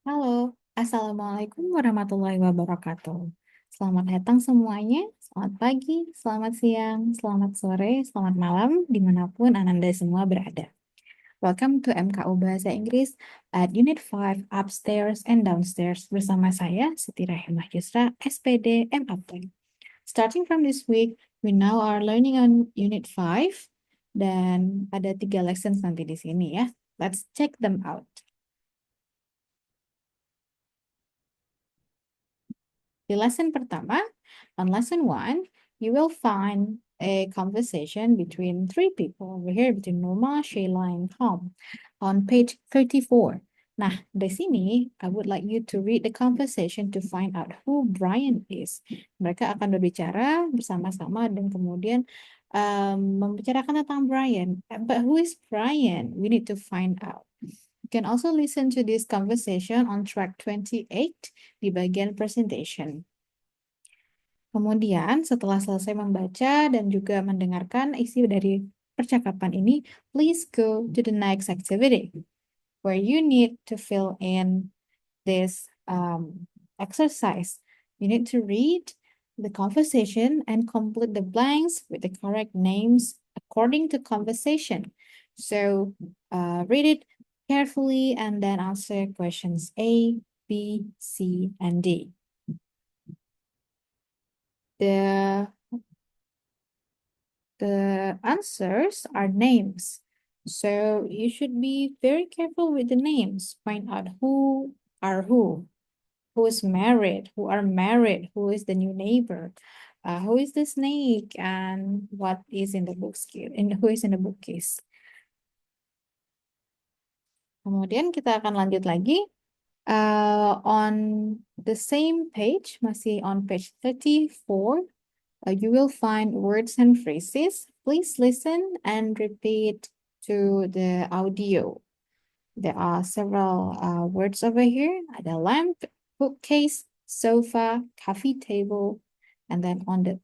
Halo, Assalamualaikum warahmatullahi wabarakatuh. Selamat datang semuanya, selamat pagi, selamat siang, selamat sore, selamat malam, dimanapun Ananda semua berada. Welcome to MKU Bahasa Inggris at Unit 5 Upstairs and Downstairs bersama saya, Siti Rahimah Yusra, SPD MAP. Starting from this week, we now are learning on Unit 5 dan ada 3 lessons nanti di sini ya. Let's check them out. Di lesson pertama, on lesson 1, you will find a conversation between three people over here, between Noma, Shayla, and Tom, on page 34. Nah, di sini, I would like you to read the conversation to find out who Brian is. Mereka akan berbicara bersama-sama dan kemudian membicarakan tentang Brian. But who is Brian? We need to find out. You can also listen to this conversation on track 28 di bagian presentation. Kemudian setelah selesai membaca dan juga mendengarkan isi dari percakapan ini, please go to the next activity where you need to fill in this exercise. You need to read the conversation and complete the blanks with the correct names according to conversation. So read it carefully and then answer questions A, B, C, and D. The answers are names. So you should be very careful with the names. Find out who are who is married, who are married, who is the new neighbor, who is the snake, and what is in the bookcase, and who is in the bookcase. Kemudian kita akan lanjut lagi on the same page, masih on page 34. You will find words and phrases. Please listen and repeat to the audio. There are several words over here. Ada lamp, bookcase, sofa, coffee table, and then on the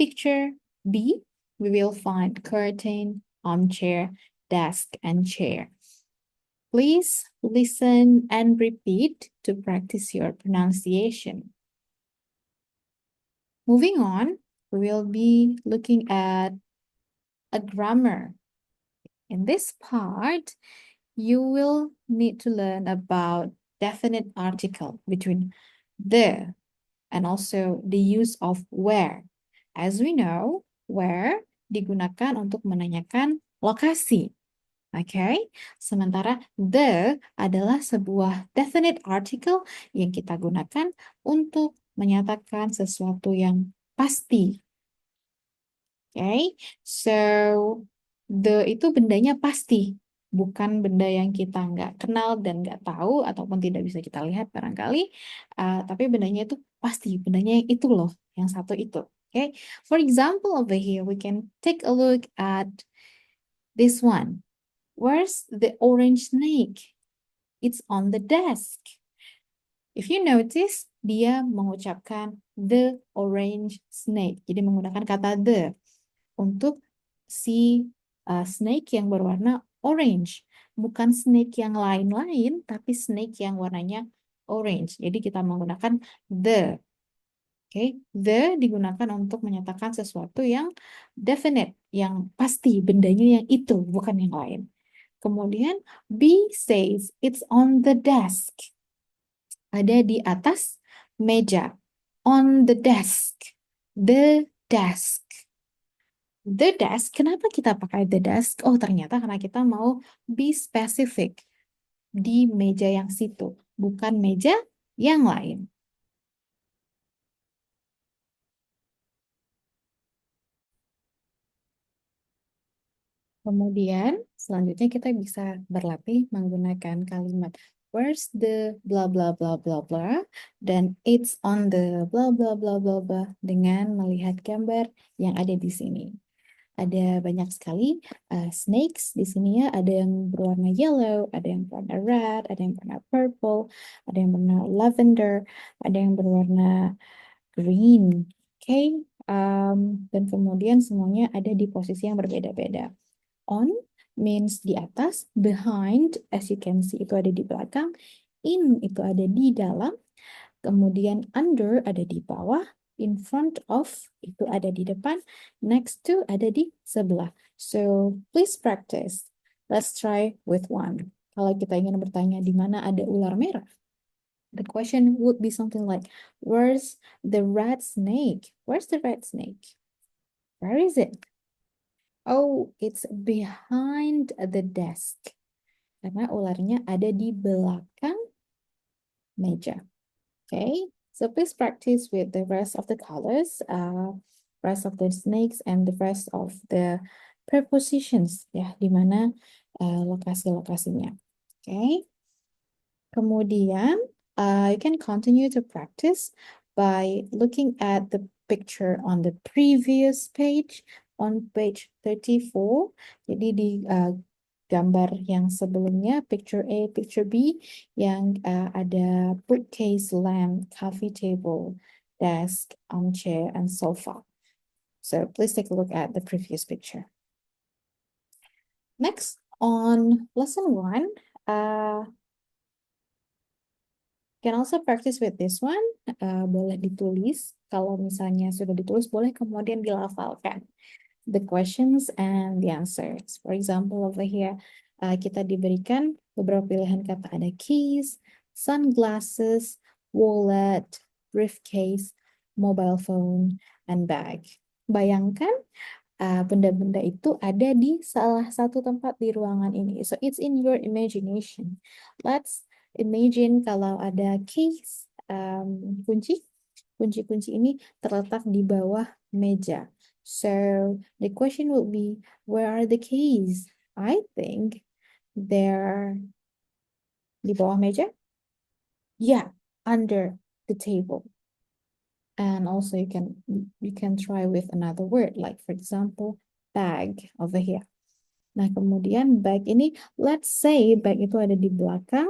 picture B, we will find curtain, armchair, desk, and chair. Please listen and repeat to practice your pronunciation. Moving on, we will be looking at a grammar. In this part, you will need to learn about definite article between the and also the use of where. As we know, where digunakan untuk menanyakan lokasi. Okay? Sementara the adalah sebuah definite article yang kita gunakan untuk menyatakan sesuatu yang pasti. Okay? So, the itu bendanya pasti, bukan benda yang kita nggak kenal dan nggak tahu ataupun tidak bisa kita lihat barangkali, tapi bendanya itu pasti, bendanya yang itu loh, yang satu itu. Okay? For example, over here we can take a look at this one. Where's the orange snake? It's on the desk. If you notice, dia mengucapkan the orange snake. Jadi menggunakan kata the untuk si snake yang berwarna orange. Bukan snake yang lain-lain, tapi snake yang warnanya orange. Jadi kita menggunakan the. Oke, the digunakan untuk menyatakan sesuatu yang definite, yang pasti, bendanya yang itu, bukan yang lain. Kemudian B says it's on the desk. Ada di atas meja. On the desk. The desk. The desk, kenapa kita pakai the desk? Oh, ternyata karena kita mau be specific di meja yang situ, bukan meja yang lain. Kemudian, selanjutnya kita bisa berlatih menggunakan kalimat where's the blah blah blah blah blah dan it's on the blah blah blah blah blah dengan melihat gambar yang ada di sini. Ada banyak sekali snakes di sini ya. Ada yang berwarna yellow, ada yang berwarna red, ada yang berwarna purple, ada yang berwarna lavender, ada yang berwarna green. Oke, dan kemudian semuanya ada di posisi yang berbeda-beda. On means di atas, behind as you can see itu ada di belakang, In itu ada di dalam, kemudian under ada di bawah, in front of itu ada di depan, next to ada di sebelah. So please practice. Let's try with one. Kalau kita ingin bertanya di mana ada ular merah, the question would be something like, where's the red snake? Where's the red snake? Where is it? Oh, it's behind the desk. Karena ularnya ada di belakang meja. Okay, so please practice with the rest of the colors, rest of the snakes, and the rest of the prepositions, ya, di mana lokasi-lokasinya. Okay, kemudian you can continue to practice by looking at the picture on the previous page, on page 34. Jadi di gambar yang sebelumnya, picture A, picture B, yang ada bookcase, lamp, coffee table, desk, armchair, and sofa. So please take a look at the previous picture. Next, on lesson 1, can also practice with this one. Boleh ditulis. Kalau misalnya sudah ditulis, boleh kemudian dilafalkan the questions and the answers. For example, over here, kita diberikan beberapa pilihan kata. Ada keys, sunglasses, wallet, briefcase, mobile phone, and bag. Bayangkan benda-benda itu ada di salah satu tempat di ruangan ini. So it's in your imagination. Let's imagine kalau ada keys, kunci. Kunci-kunci ini terletak di bawah meja. So the question would be, where are the keys? I think they're di bawah meja. Yeah, under the table. And also you can try with another word, like for example, bag over here. Nah, kemudian bag ini, let's say bag itu ada di belakang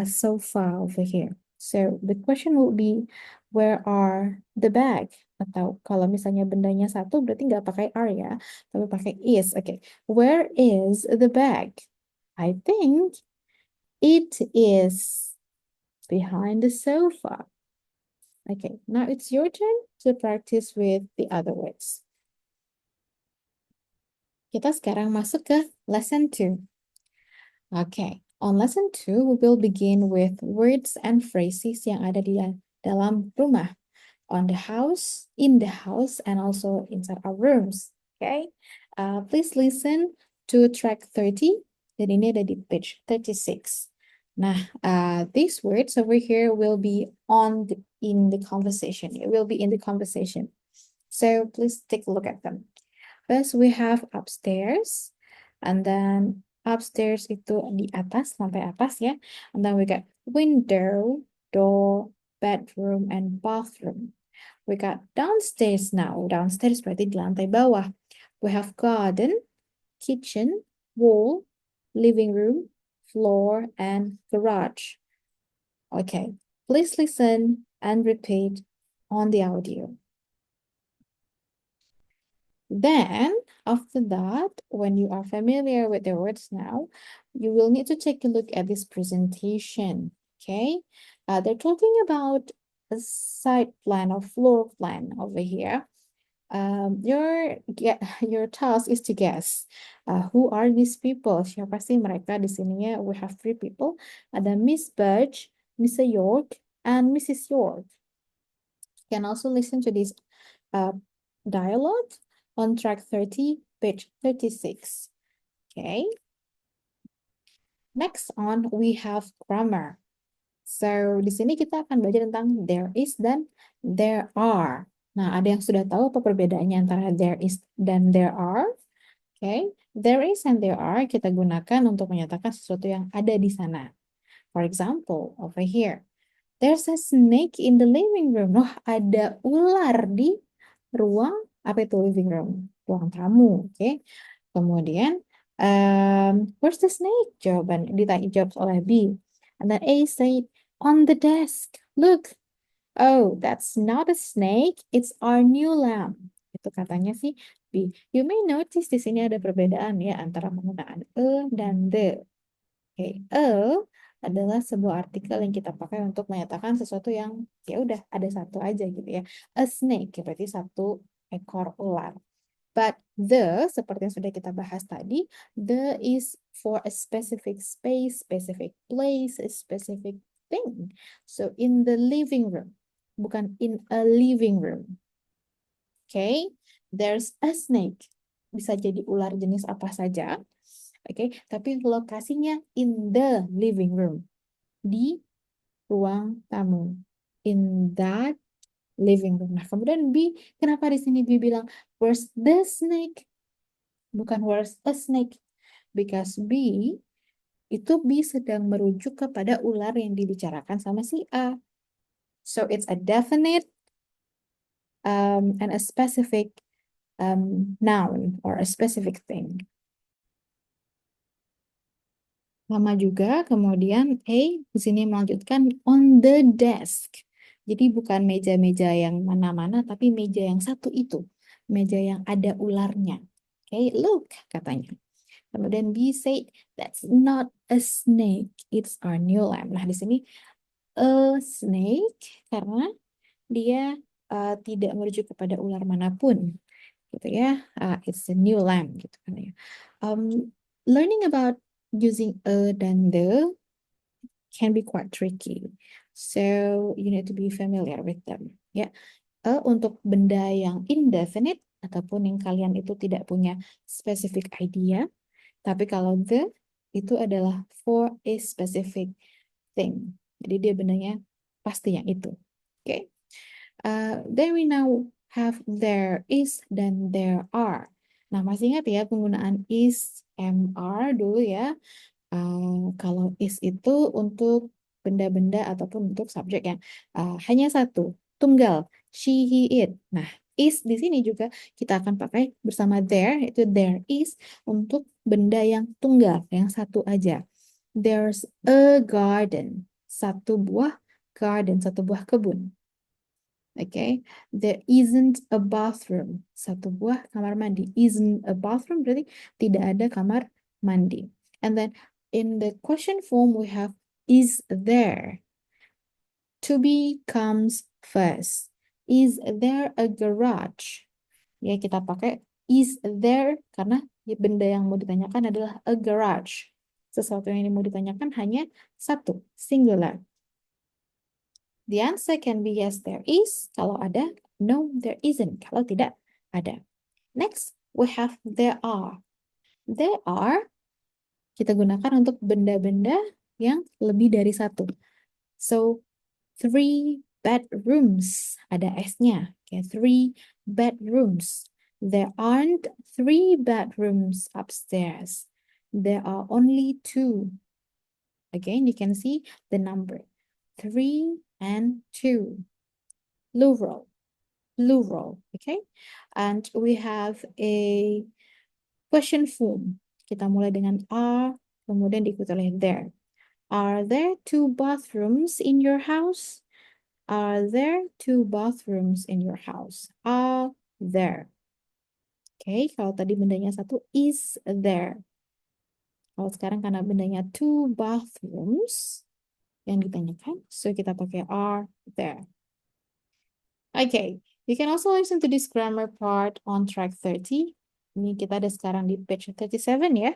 sofa over here. So the question will be, where are the bag? Atau kalau misalnya bendanya satu, berarti nggak pakai are ya, tapi pakai is. Okay, where is the bag? I think it is behind the sofa. Okay, now it's your turn to practice with the other words. Kita sekarang masuk ke lesson 2. Okay, on lesson 2, we will begin with words and phrases yang ada di dalam rumah, on the house, in the house, and also inside our rooms. Okay, please listen to track 30, dan ini ada di page 36. Nah, these words over here will be in the conversation. It will be in the conversation. So please take a look at them. First, we have upstairs, and then upstairs itu di atas, lantai atas ya. And then we got window, door, bedroom, and bathroom. We got downstairs now. Downstairs berarti di lantai bawah. We have garden, kitchen, wall, living room, floor, and garage. Okay, please listen and repeat on the audio. Then, after that, when you are familiar with the words now, you will need to take a look at this presentation, okay? They're talking about a side plan or floor plan over here. Your task is to guess who are these people. Siapa sih mereka di sini ya? We have 3 people. Ada Miss Birch, Mr. York, and Mrs. York. You can also listen to this dialogue on track 30, page 36. Okay. Next on, we have grammar. So, di sini kita akan belajar tentang there is dan there are. Nah, ada yang sudah tahu apa perbedaannya antara there is dan there are? Okay. There is and there are kita gunakan untuk menyatakan sesuatu yang ada di sana. For example, over here, there's a snake in the living room. Wah, ada ular di ruang apa itu living room? Ruang tamu, oke. Kemudian, where's the snake? Jawaban dijawab oleh B. And then A said, on the desk. Look. Oh, that's not a snake. It's our new lamp. Itu katanya sih B. You may notice di sini ada perbedaan ya antara penggunaan a dan the. Okay, a adalah sebuah artikel yang kita pakai untuk menyatakan sesuatu yang ya udah ada satu aja gitu ya. A snake berarti satu ekor ular. But the, seperti yang sudah kita bahas tadi, the is for a specific space, specific place, a specific thing. So in the living room, bukan in a living room. Okay, there's a snake. Bisa jadi ular jenis apa saja. Oke, tapi lokasinya in the living room. Di ruang tamu. In that living room. Nah, kemudian B, kenapa di sini B bilang where's the snake? Bukan where's a snake. Because B, itu B sedang merujuk kepada ular yang dibicarakan sama si A. So it's a definite and a specific noun or a specific thing. Sama juga, kemudian A di sini melanjutkan on the desk. Jadi bukan meja-meja yang mana-mana, tapi meja yang satu itu. Meja yang ada ularnya. Okay, look, katanya. Kemudian B said, that's not a snake, it's our new lamp. Nah, di sini a snake karena dia tidak merujuk kepada ular manapun, gitu ya. It's a new lamp, gitu kan ya. Learning about using a dan the can be quite tricky. So you need to be familiar with them. Ya, untuk benda yang indefinite ataupun yang kalian itu tidak punya specific idea, tapi kalau the itu adalah for a specific thing. Jadi dia bendanya pasti yang itu. Oke. Okay? Then we now have there is dan there are. Nah, masih ingat ya penggunaan is, MR dulu ya. Kalau is itu untuk benda-benda ataupun untuk subjek yang hanya satu, tunggal, she, he, it. Nah, is di sini juga kita akan pakai bersama there, itu there is untuk benda yang tunggal, yang satu aja. There's a garden, satu buah garden, satu buah kebun. Okay, there isn't a bathroom, satu buah kamar mandi. Isn't a bathroom berarti tidak ada kamar mandi. And then in the question form we have is there. To be comes first. Is there a garage? Ya, kita pakai is there karena benda yang mau ditanyakan adalah a garage. Sesuatu yang mau ditanyakan hanya satu, singular. The answer can be yes, there is. Kalau ada, no, there isn't. Kalau tidak, ada. Next, we have there are. There are kita gunakan untuk benda-benda yang lebih dari satu. So, 3 bedrooms. Ada S-nya. Okay, 3 bedrooms. There aren't 3 bedrooms upstairs. There are only 2. Again, you can see the number. 3 and 2. Plural. Plural. Okay? And we have a question form. Kita mulai dengan are, kemudian diikuti oleh there. Are there 2 bathrooms in your house? Are there 2 bathrooms in your house? Are there? Okay, kalau tadi bendanya satu, is there. Kalau sekarang karena bendanya 2 bathrooms yang ditanyakan, so kita pakai are there. Okay, you can also listen to this grammar part on track 30. Ini kita ada sekarang di page 37 ya.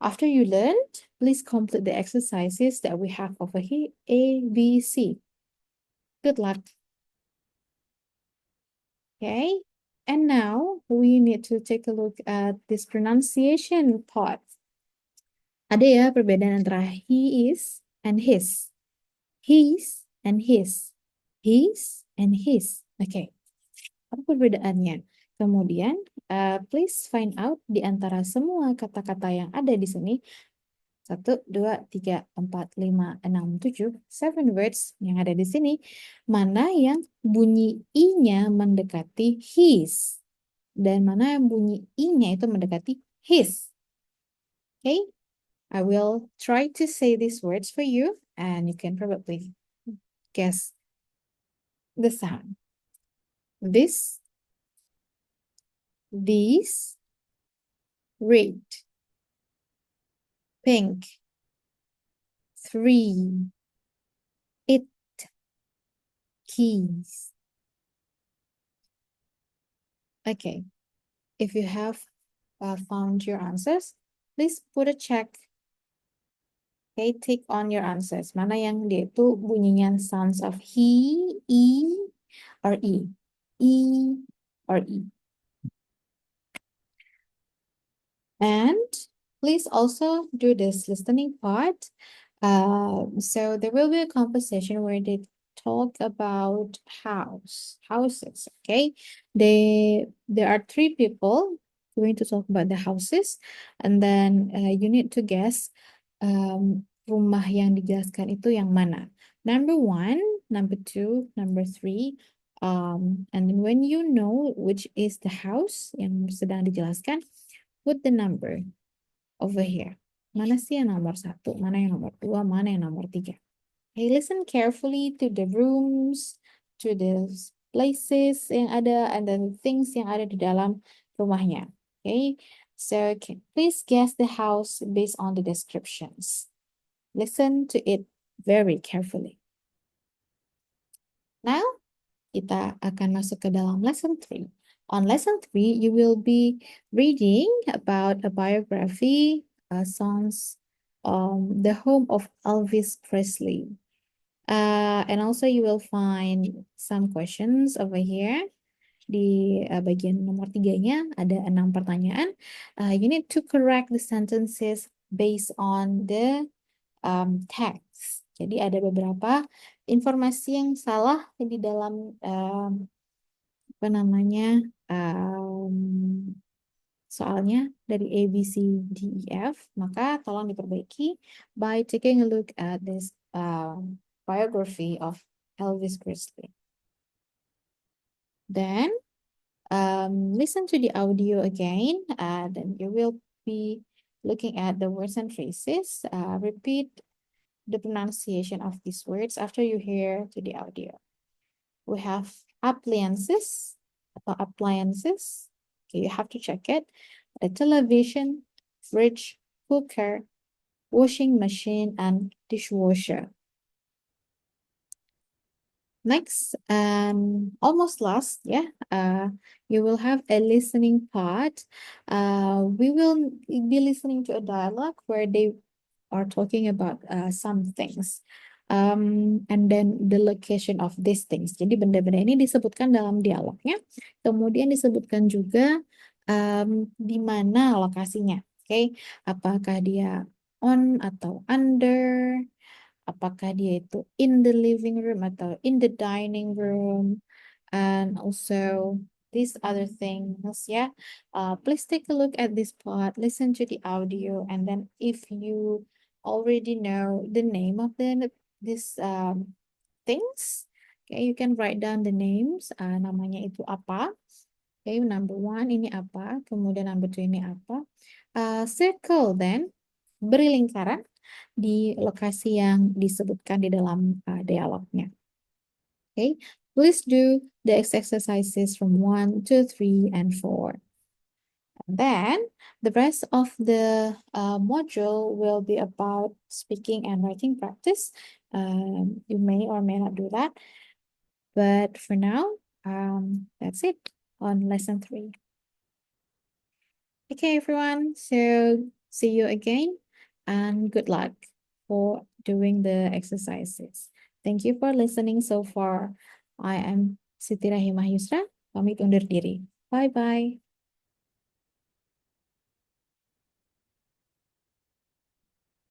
After you learned, please complete the exercises that we have over here, A, B, C. Good luck. Okay, and now we need to take a look at this pronunciation part. Ada ya perbedaan antara he is and his. His and his. His and his. Okay. Apa perbedaannya? Kemudian, please find out di antara semua kata-kata yang ada di sini, 1, 2, 3, 4, 5, 6, 7, 7 words yang ada di sini, mana yang bunyi i-nya mendekati his, dan mana yang bunyi i-nya itu mendekati his. Okay? I will try to say these words for you, and you can probably guess the sound. This, these, red, pink, 3. It keys. Okay, if you have found your answers, please put a check. Okay, tick on your answers. Mana yang dia itu bunyinya sounds of he, e, or e. E or e. And please also do this listening part. So there will be a conversation where they talk about houses. Okay, there are 3 people going to talk about the houses, and then you need to guess rumah yang dijelaskan itu yang mana. Number 1, number 2, number 3. And then when you know which is the house yang sedang dijelaskan, put the number over here. Mana sih yang nomor 1, mana yang nomor 2, mana yang nomor 3. Okay, listen carefully to the rooms, to the places yang ada, and then things yang ada di dalam rumahnya. Okay, so please guess the house based on the descriptions. Listen to it very carefully. Now, kita akan masuk ke dalam lesson 3. On lesson 3, you will be reading about a biography, songs, the home of Elvis Presley. And also you will find some questions over here. Di bagian nomor 3-nya ada 6 pertanyaan. You need to correct the sentences based on the text. Jadi ada beberapa informasi yang salah di dalam apa namanya soalnya dari A, B, C, D, E, F, maka tolong diperbaiki by taking a look at this biography of Elvis Presley. Then listen to the audio again, then you will be looking at the words and phrases. Repeat the pronunciation of these words after you hear to the audio. We have appliances atau appliances. Okay, you have to check it. A television, fridge, cooker, washing machine, and dishwasher. Next, almost last, you will have a listening part. We will be listening to a dialogue where they are talking about some things. And then the location of these things. Jadi benda-benda ini disebutkan dalam dialognya. Kemudian disebutkan juga di mana lokasinya. Okay? Apakah dia on atau under, apakah dia itu in the living room atau in the dining room, and also these other things. Please take a look at this part, listen to the audio, and then if you already know the name of these things, okay, you can write down the names. Namanya itu apa. Okay, number 1 ini apa, kemudian number 2 ini apa. Circle then, beri lingkaran di lokasi yang disebutkan di dalam dialognya. Okay, please do the exercises from 1, 2, 3, and 4. And then the rest of the module will be about speaking and writing practice. You may or may not do that, but for now, that's it on lesson 3. Okay, everyone, so see you again and good luck for doing the exercises. Thank you for listening so far. I am Siti Rahimah Yusra, pamit undur diri. Bye-bye.